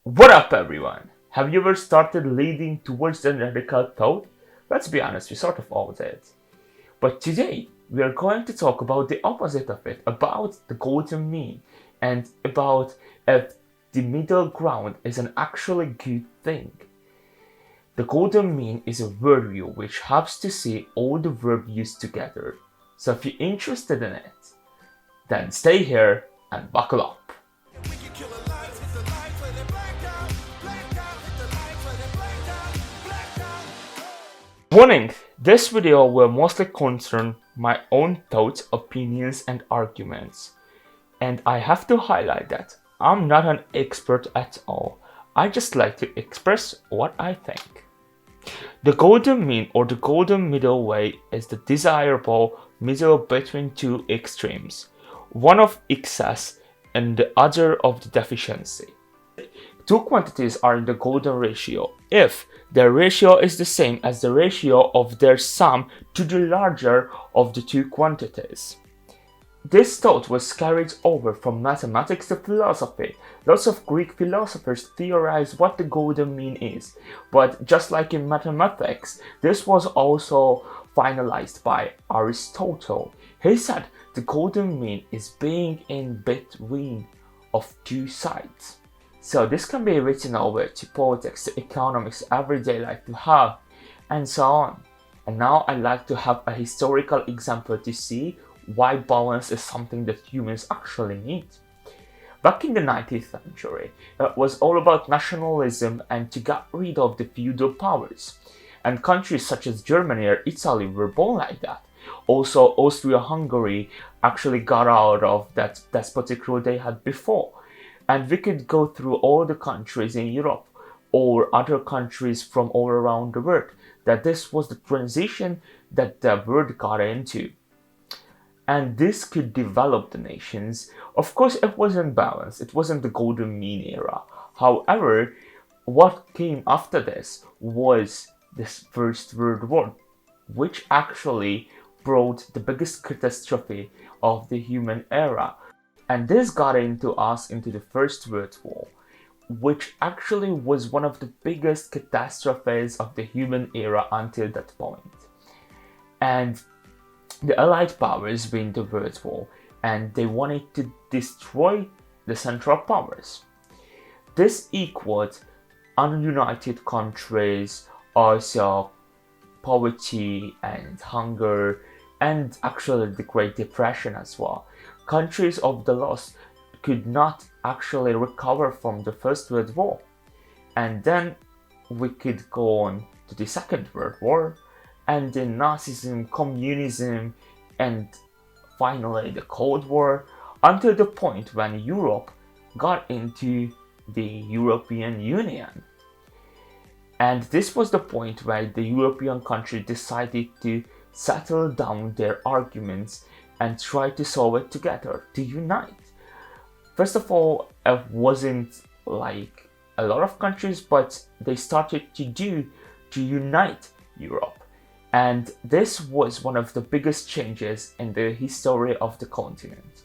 What up, everyone? Have you ever started leading towards an radical thought? Let's be honest, we sort of all did. But today, we are going to talk about the opposite of it, about the golden mean, and about if the middle ground is an actually good thing. The golden mean is a worldview which helps to see all the worldviews together. So if you're interested in it, then stay here and buckle up. Warning! This video will mostly concern my own thoughts, opinions, and arguments. And I have to highlight that I'm not an expert at all. I just like to express what I think. The golden mean or the golden middle way is the desirable middle between two extremes, one of excess and the other of the deficiency. Two quantities are in the golden ratio if their ratio is the same as the ratio of their sum to the larger of the two quantities. This thought was carried over from mathematics to philosophy. Lots of Greek philosophers theorized what the golden mean is, but just like in mathematics, this was also finalized by Aristotle. He said the golden mean is being in between of two sides. So this can be written over to politics, to economics, everyday life, to health, and so on. And now I'd like to have a historical example to see why balance is something that humans actually need. Back in the 19th century, it was all about nationalism and to get rid of the feudal powers. And countries such as Germany or Italy were born like that. Also, Austria-Hungary actually got out of that despotic rule they had before. And we could go through all the countries in Europe or other countries from all around the world, that this was the transition that the world got into. And this could develop the nations. Of course, it wasn't balanced. It wasn't the golden mean era. However, what came after this was this First World War, which actually brought the biggest catastrophe of the human era. And this got us into the First World War, which actually was one of the biggest catastrophes of the human era until that point. And the Allied powers win the World War, and they wanted to destroy the Central Powers. This equaled ununited countries, also poverty and hunger, and actually the Great Depression as well. Countries of the loss could not actually recover from the First World War. And then we could go on to the Second World War, and then Nazism, communism, and finally the Cold War, until the point when Europe got into the European Union. And this was the point where the European countries decided to settle down their arguments and try to solve it together, to unite. First of all, it wasn't like a lot of countries, but they started to unite Europe. And this was one of the biggest changes in the history of the continent.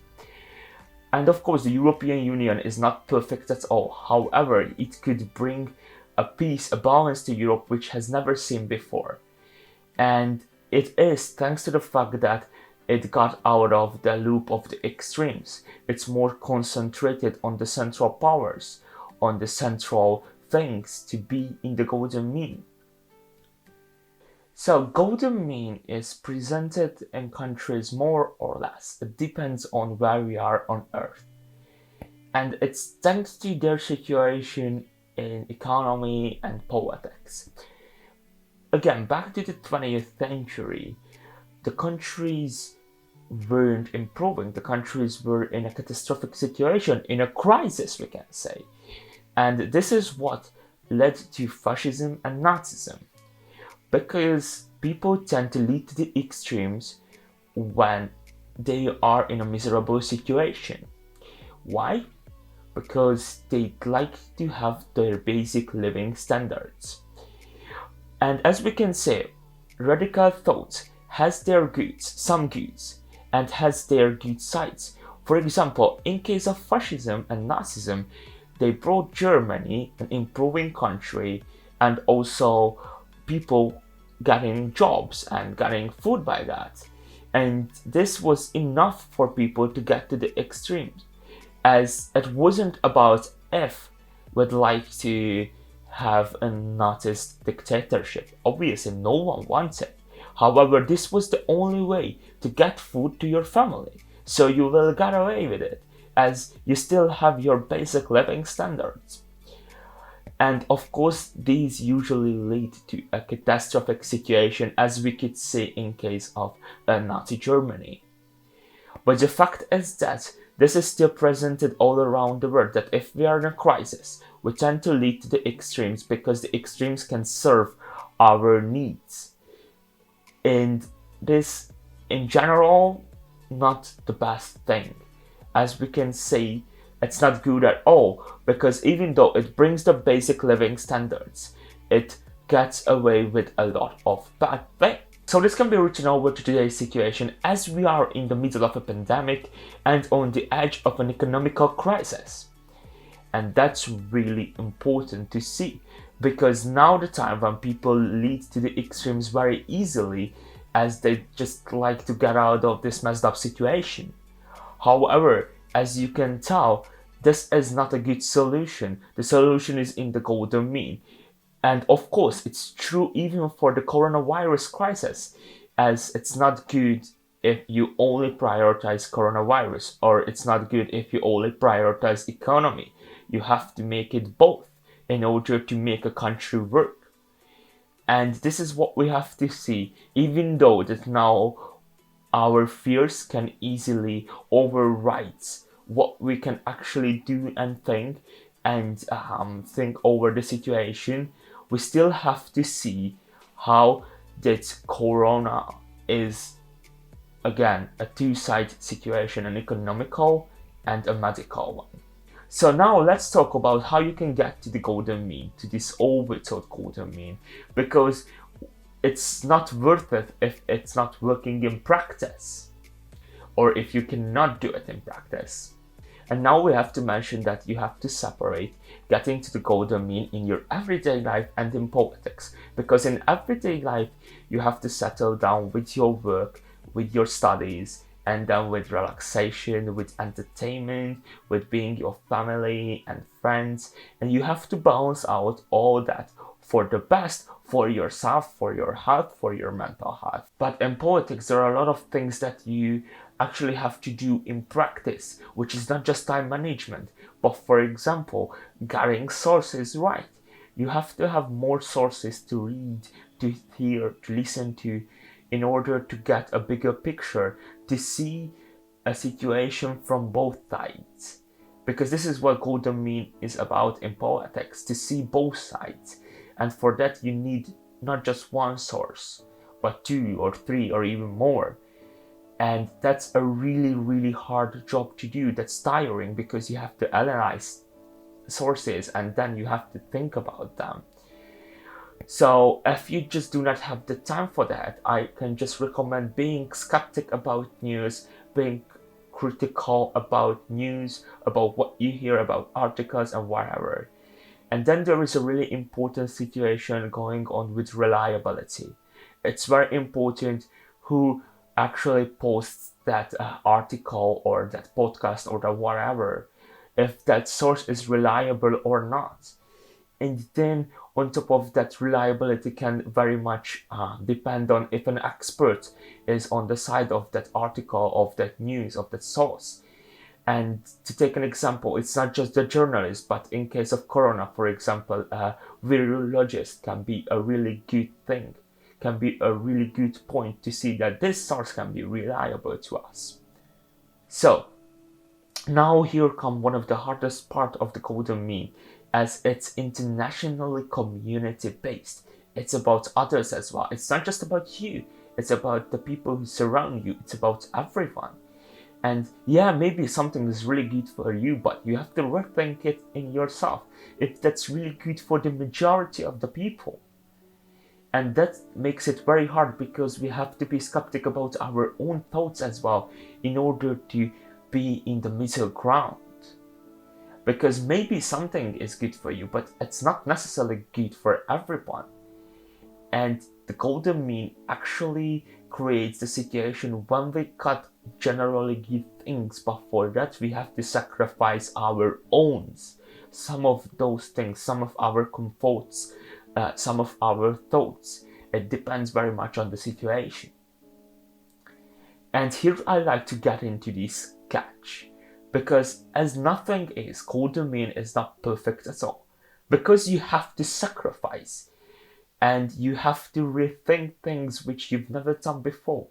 And of course, the European Union is not perfect at all. However, it could bring a peace, a balance to Europe which has never seen before. And it is thanks to the fact that it got out of the loop of the extremes. It's more concentrated on the central powers, on the central things to be in the golden mean. So golden mean is presented in countries more or less. It depends on where we are on Earth. And it's thanks to their situation in economy and politics. Again, back to the 20th century, the countries weren't improving. The countries were in a catastrophic situation, in a crisis, we can say. And this is what led to fascism and Nazism. Because people tend to lead to the extremes when they are in a miserable situation. Why? Because they like to have their basic living standards. And as we can say, radical thought has their goods, some goods, and has their good sides. For example, in case of fascism and Nazism, they brought Germany, an improving country, and also people getting jobs and getting food by that. And this was enough for people to get to the extremes, as it wasn't about if we'd like to have a Nazist dictatorship. Obviously, no one wants it. However, this was the only way to get food to your family, so you will get away with it, as you still have your basic living standards. And of course, these usually lead to a catastrophic situation, as we could see in case of Nazi Germany. But the fact is that this is still presented all around the world, that if we are in a crisis, we tend to lead to the extremes because the extremes can serve our needs. And this, in general, not the best thing. As we can see, it's not good at all, because even though it brings the basic living standards, it gets away with a lot of bad things. So this can be written over to today's situation, as we are in the middle of a pandemic and on the edge of an economical crisis. And that's really important to see, because now the time when people lead to the extremes very easily, as they just like to get out of this messed up situation. However, as you can tell, this is not a good solution. The solution is in the golden mean. And of course, it's true even for the coronavirus crisis, as it's not good if you only prioritize coronavirus, or it's not good if you only prioritize economy. You have to make it both in order to make a country work. And this is what we have to see, even though that now our fears can easily override what we can actually do and think over the situation. We still have to see how that corona is, again, a two-sided situation, an economical and a medical one. So now let's talk about how you can get to the golden mean, to this all-without golden mean, because it's not worth it if it's not working in practice, or if you cannot do it in practice. And now we have to mention that you have to separate getting to the golden mean in your everyday life and in politics, because in everyday life you have to settle down with your work, with your studies, and then with relaxation, with entertainment, with being your family and friends, and you have to balance out all that for the best, for yourself, for your health, for your mental health. But in politics, there are a lot of things that you actually have to do in practice, which is not just time management, but for example, getting sources right. You have to have more sources to read, to hear, to listen to, in order to get a bigger picture, to see a situation from both sides. Because this is what golden mean is about in politics, to see both sides. And for that you need not just one source, but 2 or 3 or even more. And that's a really, really hard job to do. That's tiring, because you have to analyze sources and then you have to think about them. So if you just do not have the time for that, I can just recommend being skeptic about news, being critical about news, about what you hear about articles and whatever. And then there is a really important situation going on with reliability. It's very important who actually posts that article or that podcast or that whatever, if that source is reliable or not. And then on top of that, reliability can very much depend on if an expert is on the side of that article, of that news, of that source. And to take an example, it's not just the journalist, but in case of corona, for example, a virologist can be a really good thing, can be a really good point to see that this source can be reliable to us. So now here come one of the hardest part of the golden mean, as it's internationally community based. It's about others as well. It's not just about you, it's about the people who surround you, it's about everyone. And yeah, maybe something is really good for you, but you have to rethink it in yourself if that's really good for the majority of the people. And that makes it very hard, because we have to be skeptic about our own thoughts as well in order to be in the middle ground. because maybe something is good for you, but it's not necessarily good for everyone. And the golden mean actually creates the situation when we cut generally good things, but for that we have to sacrifice our own. Some of those things, some of our comforts, some of our thoughts. It depends very much on the situation. And here I like to get into this catch, because as nothing is, golden mean is not perfect at all. Because you have to sacrifice and you have to rethink things which you've never done before.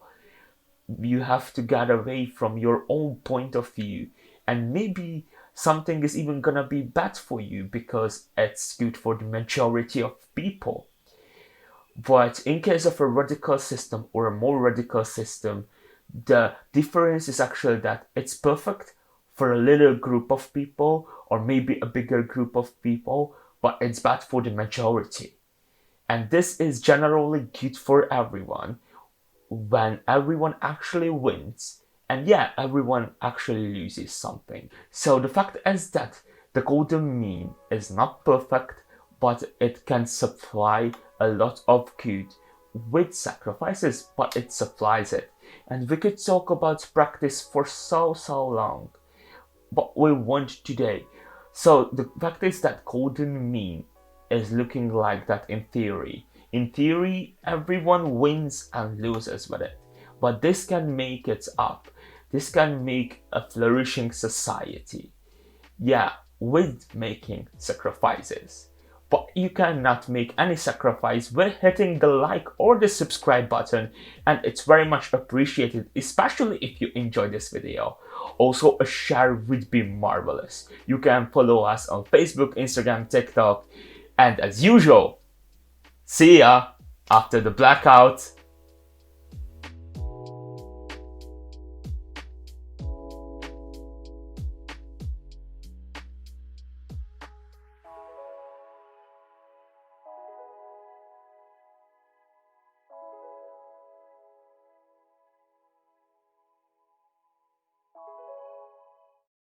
You have to get away from your own point of view, and maybe something is even gonna be bad for you because it's good for the majority of people. But in case of a radical system or a more radical system, the difference is actually that it's perfect for a little group of people or maybe a bigger group of people, but it's bad for the majority. And this is generally good for everyone when everyone actually wins. And yeah, everyone actually loses something. So the fact is that the golden mean is not perfect, but it can supply a lot of good with sacrifices, but it supplies it. And we could talk about practice for so long, but we won't today. So the fact is that golden mean is looking like that in theory. In theory, everyone wins and loses with it. But this can make it up. This can make a flourishing society. Yeah, with making sacrifices. But you cannot make any sacrifice with hitting the like or the subscribe button, and it's very much appreciated, especially if you enjoyed this video. Also, a share would be marvelous. You can follow us on Facebook, Instagram, TikTok, and as usual, see ya after the blackout.